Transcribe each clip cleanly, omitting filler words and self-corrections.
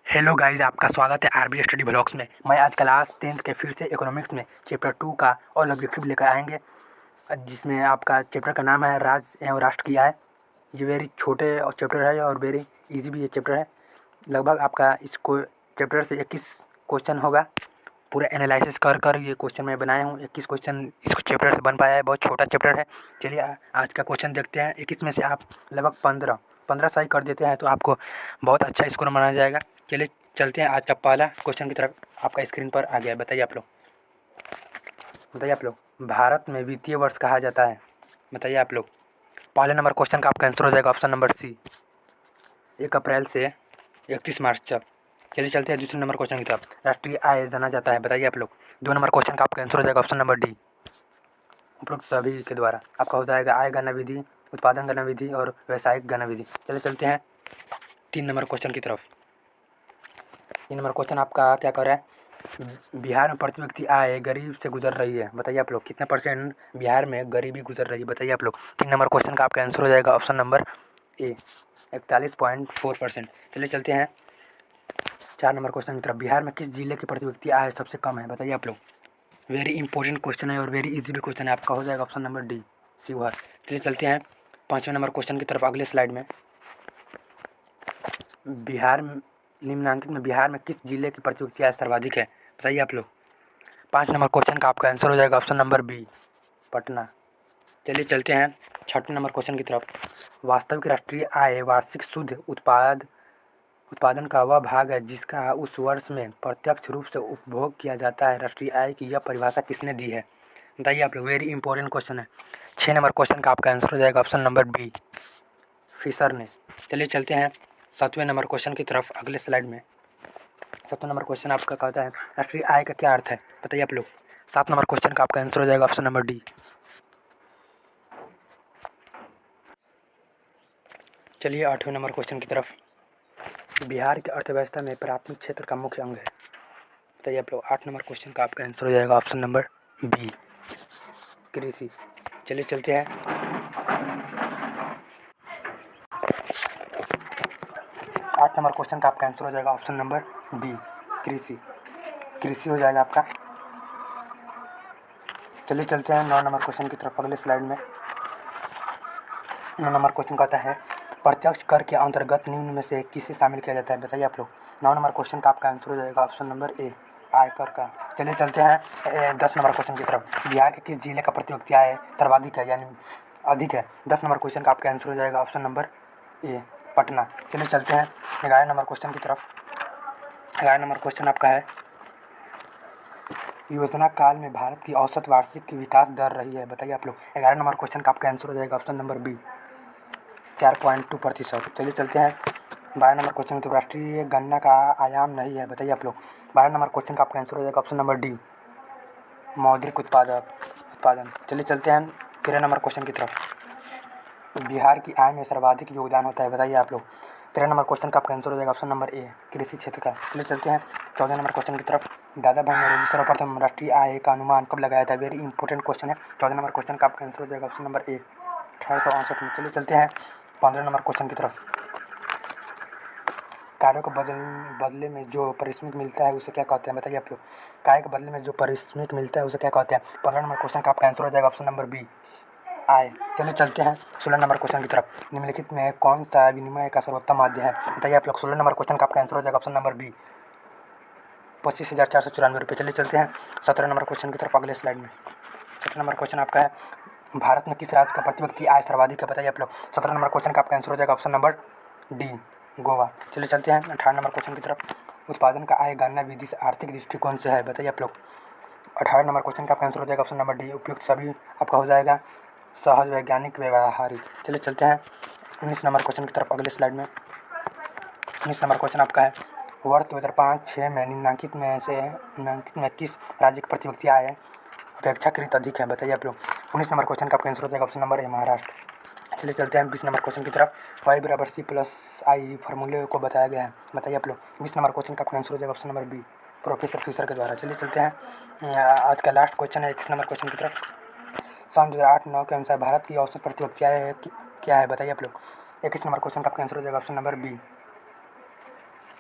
Hello guys, आपका स्वागत है आरबी स्टडी ब्लॉग्स में। मैं आज क्लास 10th के फिर से इकोनॉमिक्स में चैप्टर 2 का और ऑब्जेक्टिव लेकर आएंगे, जिसमें आपका चैप्टर का नाम है राज्य एवं राष्ट्र की आय। ये वेरी छोटे और चैप्टर है और वेरी इजी भी ये चैप्टर है। लगभग आपका इसको चैप्टर से 21 क्वेश्चन होगा। पूरा एनालिसिस कर कर ये क्वेश्चन मैं बनाया हूँ। 21 क्वेश्चन इस चैप्टर से बन पाया है। बहुत छोटा चैप्टर है। चलिए आज का क्वेश्चन देखते हैं। 21 में से आप लगभग 15 सही कर देते हैं तो आपको बहुत अच्छा स्कोर माना जाएगा। चलिए चलते हैं आज का पहला क्वेश्चन की तरफ। आपका स्क्रीन पर आ गया है। बताइए आप लोग भारत में वित्तीय वर्ष कहा जाता है। बताइए आप लोग। पहले नंबर क्वेश्चन का आपका आंसर हो जाएगा ऑप्शन नंबर सी, 1 अप्रैल से 31 मार्च तक। चलिए चलते हैं दूसरे नंबर क्वेश्चन की तरफ। राष्ट्रीय आय जाना जाता है। बताइए आप लोग। 2 नंबर क्वेश्चन का आपका आंसर हो जाएगा ऑप्शन नंबर डी, उपरोक्त सभी के द्वारा। आपका हो जाएगा आय गणना विधि, उत्पादन गणना विधि और व्यावसायिक गणना विधि। चलिए चलते हैं 3 नंबर क्वेश्चन की तरफ। 3 नंबर क्वेश्चन आपका क्या कर रहा है, बिहार में प्रति व्यक्ति आय गरीब से गुजर रही है। बताइए आप लोग कितना परसेंट बिहार में गरीबी गुजर रही है। बताइए आप लोग। 3 नंबर क्वेश्चन का आपका आंसर हो जाएगा ऑप्शन नंबर ए, 41.4%। चलिए चलते हैं 4 नंबर क्वेश्चन की तरफ। बिहार में किस जिले की प्रति व्यक्ति आय सबसे कम है। बताइए आप लोग। वेरी इंपॉर्टेंट क्वेश्चन है और वेरी इजी भी क्वेश्चन है। आपका हो जाएगा ऑप्शन नंबर डी, शिवहर। चलिए चलते हैं 5वें नंबर क्वेश्चन की तरफ अगले स्लाइड में। बिहार निम्नलिखित में बिहार में किस जिले की प्रति व्यक्ति आय सर्वाधिक है। बताइए आप लोग। 5 नंबर क्वेश्चन का आपका आंसर हो जाएगा ऑप्शन नंबर बी, पटना। चलिए चलते हैं 6वें नंबर क्वेश्चन की तरफ। वास्तविक राष्ट्रीय आय वार्षिक शुद्ध उत्पादन का वह भाग है जिसका उस वर्ष में प्रत्यक्ष रूप से उपभोग किया जाता है। राष्ट्रीय आय की यह परिभाषा किसने दी है। बताइए आप लोग। वेरी इंपॉर्टेंट क्वेश्चन है। 6 नंबर क्वेश्चन का आपका आंसर हो जाएगा ऑप्शन नंबर बी, फिशर ने। चलिए चलते हैं 7वें नंबर क्वेश्चन की तरफ अगले स्लाइड में। 7वां नंबर क्वेश्चन आपका कहता है राष्ट्रीय आय का क्या अर्थ है। बताइए आप लोग। 7 नंबर क्वेश्चन का आपका आंसर हो जाएगा ऑप्शन नंबर डी। चलिए 8वें नंबर क्वेश्चन की तरफ। बिहार की अर्थव्यवस्था में प्राथमिक क्षेत्र का मुख्य अंग है। बताइए आप लोग। 8 नंबर क्वेश्चन का आपका आंसर हो जाएगा ऑप्शन नंबर बी, कृषि। चलिए चलते हैं 8 नंबर क्वेश्चन का आपका आंसर हो जाएगा ऑप्शन नंबर बी, कृषि। कृषि हो जाएगा आपका। चलिए चलते हैं 9 नंबर क्वेश्चन की तरफ अगले स्लाइड में। 9 नंबर क्वेश्चन कहता है प्रत्यक्ष कर के अंतर्गत निम्न में से किसे शामिल किया जाता है। बताइए आप लोग। 9 नंबर क्वेश्चन का आपका आंसर हो जाएगा ऑप्शन नंबर ए, आयकर का। चलिए चलते हैं 10 नंबर क्वेश्चन की तरफ। बिहार के किस जिले का प्रति व्यक्ति आय सर्वाधिक है यानी अधिक है। 10 नंबर क्वेश्चन का आपका आंसर हो जाएगा ऑप्शन नंबर ए, पटना। चलिए चलते हैं 11 नंबर क्वेश्चन की तरफ। 11 नंबर क्वेश्चन आपका है योजना काल में भारत की औसत वार्षिक विकास दर रही है। बताइए आप लोग। 11 नंबर क्वेश्चन का आपका आंसर हो जाएगा ऑप्शन नंबर बी, 4.2%। चलिए चलते हैं 12 नंबर क्वेश्चन की। राष्ट्रीय गणना का आयाम नहीं है। बताइए आप लोग। 12 नंबर क्वेश्चन का आपका आंसर हो जाएगा ऑप्शन नंबर डी, मौद्रिक उत्पादन। चलिए चलते हैं 13 नंबर क्वेश्चन की तरफ। बिहार की आय में सर्वाधिक योगदान होता है। बताइए आप लोग। 13 नंबर क्वेश्चन का आपका आंसर हो जाएगा ऑप्शन नंबर ए, कृषि क्षेत्र का। चलिए चलते हैं 14 नंबर क्वेश्चन की तरफ। दादा भाई नौरोजी सर्वप्रथम राष्ट्रीय आय का अनुमान कब लगाया था। वेरी इंपॉर्टेंट क्वेश्चन है। 14 नंबर क्वेश्चन का आपका आंसर हो जाएगा ऑप्शन नंबर ए, 1868 में। चलिए चलते हैं 15 नंबर क्वेश्चन की तरफ। कार्यों को बदले में जो पारिश्रमिक मिलता है उसे क्या कहते हैं। बताइए आप लोग। कार्य के बदले में जो पारिश्रमिक मिलता है उसे क्या कहते हैं। 15 नंबर क्वेश्चन का आपका आंसर हो जाएगा ऑप्शन नंबर बी, आय। चलिए चलते हैं 16 नंबर क्वेश्चन की तरफ। निम्नलिखित में कौन सा विनिमय का सर्वोत्तम माध्य है। बताइए आप लोग। 16 नंबर क्वेश्चन का आपका आंसर हो जाएगा ऑप्शन नंबर बी, 25,494 रुपये। चलिए चलते हैं 17 नंबर क्वेश्चन की तरफ अगले स्लाइड में। 17 नंबर क्वेश्चन आपका है भारत में किस राज्य का प्रति व्यक्ति आय सर्वाधिक है। बताइए आप लोग। 17 नंबर क्वेश्चन का आपका आंसर हो जाएगा ऑप्शन नंबर डी, गोवा। चलिए चलते हैं 18 नंबर क्वेश्चन की तरफ। उत्पादन का आय गणना विधि से आर्थिक दृष्टिकोण से है। बताइए आप लोग। 18 नंबर क्वेश्चन का आपका आंसर हो जाएगा ऑप्शन नंबर डी, उपयुक्त सभी। आपका हो जाएगा सहज, वैज्ञानिक, व्यवहारिक। चलिए चलते हैं 19 नंबर क्वेश्चन की तरफ अगले स्लाइड में। 19 नंबर क्वेश्चन आपका है वर्ष 2005-06 में निम्नलिखित में किस राज्य की प्रति व्यक्ति आय अपेक्षाकृत अधिक है। बताइए आप लोग। 19 नंबर क्वेश्चन का आपका आंसर हो जाएगा ऑप्शन नंबर ए, महाराष्ट्र। चलिए चलते हैं 20 नंबर क्वेश्चन की तरफ। वाई बराबर सी प्लस आई फार्मूले को बताया गया है। बताइए आप लोग। 20 नंबर क्वेश्चन का आपका आंसर हो जाएगा option number B, professor Fisher के द्वारा। चलिए चलते हैं आज का लास्ट क्वेश्चन है 21 नंबर क्वेश्चन की तरफ। सन 2008-09 के अनुसार भारत की औसत प्रति व्यक्ति आय क्या है। बताइए आप लोग। 21 नंबर क्वेश्चन का आपका आंसर हो जाएगा ऑप्शन नंबर बी,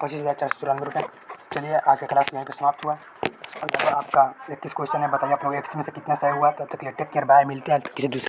₹25,494। चलिए आज का क्लास यहीं पे समाप्त हुआ। और आपका 21 क्वेश्चन है, बताइए आप लोग 21 में से कितना सही हुआ। तब तक के लिए टेक केयर, बाय। मिलते हैं किसी दूसरे